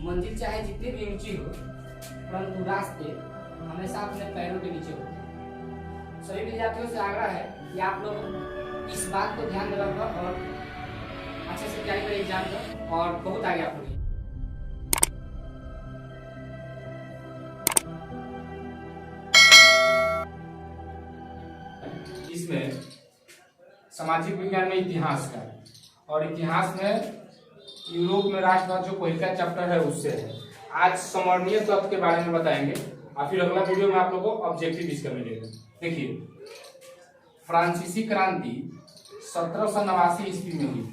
मंजिल चाहे जितनी भी ऊंची हो, परंतु रास्ते हमेशा अपने पैरों के नीचे होते हैं। सभी विद्यार्थियों से आग्रह है कि आप लोग इस बात को ध्यान में रखकर और अच्छे से तैयारी करें एग्जाम का, और बहुत आगे आप लोग। इसमें सामाजिक विज्ञान में इतिहास का, और इतिहास में यूरोप में राष्ट्रवाद जो पहला चैप्टर है उससे है। आज समरणीय तत्व के बारे में बताएंगे और फिर अगला वीडियो में आप लोगों को ऑब्जेक्टिव इसका मिलेगा। देखिए, फ्रांसीसी क्रांति 1789 ईस्वी में हुई।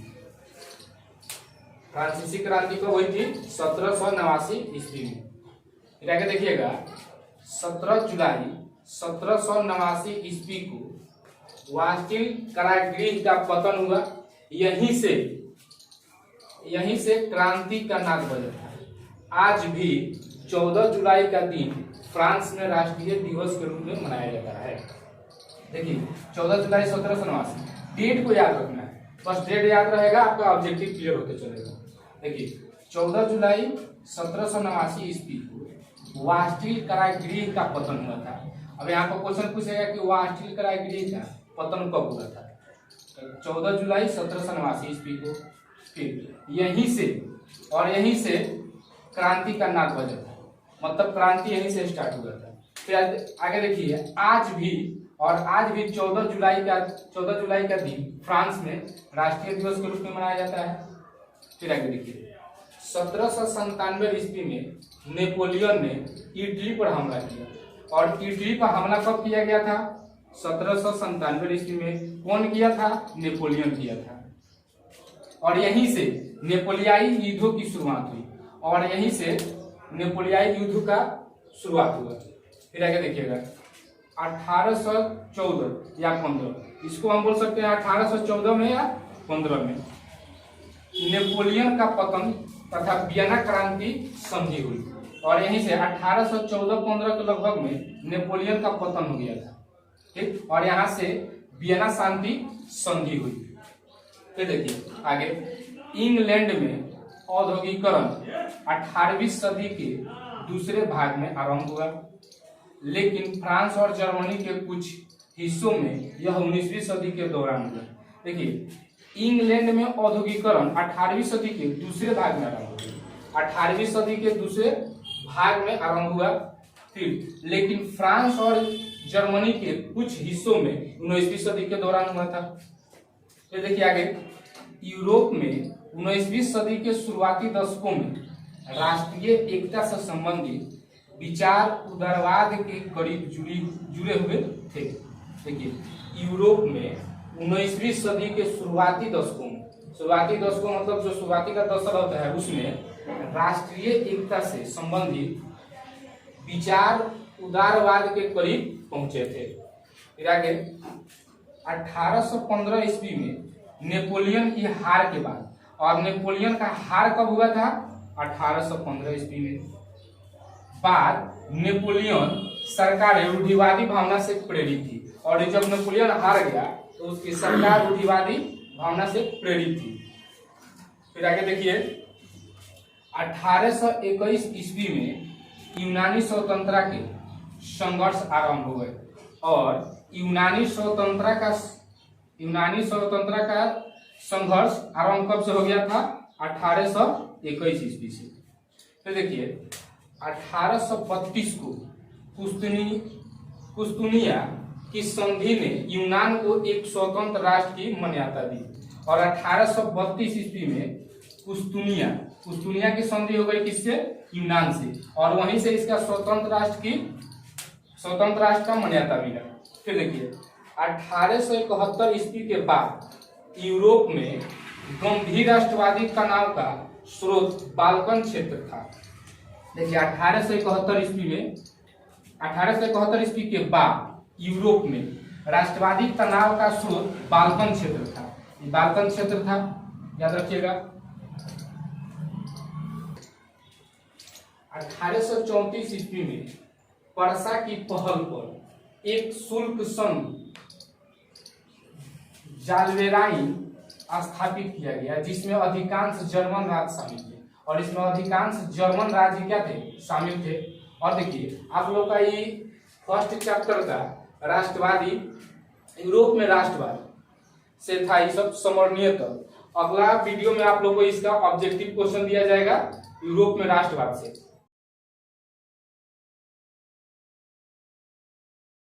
फ्रांसीसी क्रांति कब हुई थी? 1789 ईस्वी में। फिर आगे देखिएगा, 17 जुलाई 1789 ईस्वी को वास्टिल कारागृह का पतन हुआ। यहीं से क्रांति का नाद बजा था। आज भी 14 जुलाई का दिन फ्रांस में राष्ट्रीय दिवस के रूप में मनाया जाता है। देखिए, 14 जुलाई 1789, डेट को याद रखना है, बस डेट याद रहेगा आपका ऑब्जेक्टिव क्लियर होते चलेगा। देखिए, 14 जुलाई 1789 ईस्वी को वास्टिल कारागृह का पतन हुआ था। अब यहाँ पर क्वेश्चन पूछेगा कि वास्टिल कारागृह का पतन कब हुआ था? 14 जुलाई 1789 ईस्वी को। फिर यहीं से क्रांति का नाद बजा था, मतलब क्रांति यहीं से स्टार्ट हुआ था। फिर आगे देखिए, आज भी 14 जुलाई का दिन फ्रांस में राष्ट्रीय दिवस के रूप में मनाया जाता है। फिर आगे देखिए, 1797 ईस्वी में नेपोलियन ने इटली पर हमला किया, और इटली पर हमला कब किया गया था? 1797 ईस्वी में। कौन किया था? नेपोलियन किया था। और यहीं से नेपोलियाई युद्धों की शुरुआत हुई, और यहीं से नेपोलियाई युद्ध का शुरुआत हुआ। फिर आगे देखिएगा, 1814 या 15, इसको हम बोल सकते हैं 1814 में या 15 में नेपोलियन का पतन तथा वियना क्रांति संधि हुई, और यहीं से 1814-15 के लगभग में नेपोलियन का पतन हो गया था। ठीक, और यहाँ से वियना शांति संधि हुई। फिर देखिए आगे, इंग्लैंड में औद्योगिकरण 18वीं सदी के दूसरे भाग में आरंभ हुआ, लेकिन फ्रांस और जर्मनी के कुछ हिस्सों में यह 19वीं सदी के दौरान हुआ। देखिए, इंग्लैंड में औद्योगिकरण 18वीं सदी के दूसरे भाग में आरंभ हुआ, 18वीं सदी के दूसरे भाग में आरंभ हुआ। फिर लेकिन फ्रांस और जर्मनी के कुछ हिस्सों में 19वीं सदी के दौरान हुआ था। फिर देखिए आगे, यूरोप में 19वीं सदी के शुरुआती दशकों में राष्ट्रीय एकता से संबंधित विचार उदारवाद के करीब जुड़े हुए थे। देखिए, यूरोप में 19वीं सदी के शुरुआती दशकों मतलब जो शुरुआती का दशक होता है उसमें राष्ट्रीय एकता से संबंधित विचार उदारवाद के करीब पहुंचे थे। फिर आगे, 1815 ईस्वी में नेपोलियन की हार के बाद, और नेपोलियन का हार कब हुआ था? 1815 ईस्वी में। बाद नेपोलियन सरकार रूढ़िवादी भावना से प्रेरित थी, और जब नेपोलियन हार गया तो उसकी सरकार रूढ़िवादी भावना से प्रेरित थी। फिर आगे देखिए, 1821 ईस्वी में यूनानी स्वतंत्रता के संघर्ष आरंभ हुए, और यूनानी स्वतंत्रता का संघर्ष आरंभ कब से हो गया था? 1821 ईस्वी से। फिर देखिए, 1832 को कुस्तुनिया की संधि ने यूनान को एक स्वतंत्र राष्ट्र की मान्यता दी, और 1832 ईस्वी में कुस्तुनिया की संधि हो गई किससे? यूनान से, और वहीं से इसका स्वतंत्र राष्ट्र का मान्यता मिला। फिर देखिए, 1871 ईस्वी के बाद यूरोप में गंभीर राष्ट्रवादी तनाव का स्रोत बाल्कन क्षेत्र था। देखिए, 1871 ईस्वी के बाद यूरोप में राष्ट्रवादी तनाव का स्रोत बाल्कन क्षेत्र था। बाल्कन क्षेत्र था, याद रखिएगा। 1834 ईस्वी में पर्सा की पहल पर एक शुल्क संघ जालवेराइन स्थापित किया गया, जिसमें अधिकांश जर्मन राज्य शामिल थे, और इसमें अधिकांश जर्मन राज्य क्या थे, शामिल थे। और देखिए आप लोग का ये फर्स्ट चैप्टर का राष्ट्रवादी, यूरोप में राष्ट्रवाद से था, ये सब समरणीय तक। अगला वीडियो में आप लोग को इसका ऑब्जेक्टिव क्वेश्चन दिया जाएगा यूरोप में राष्ट्रवाद से।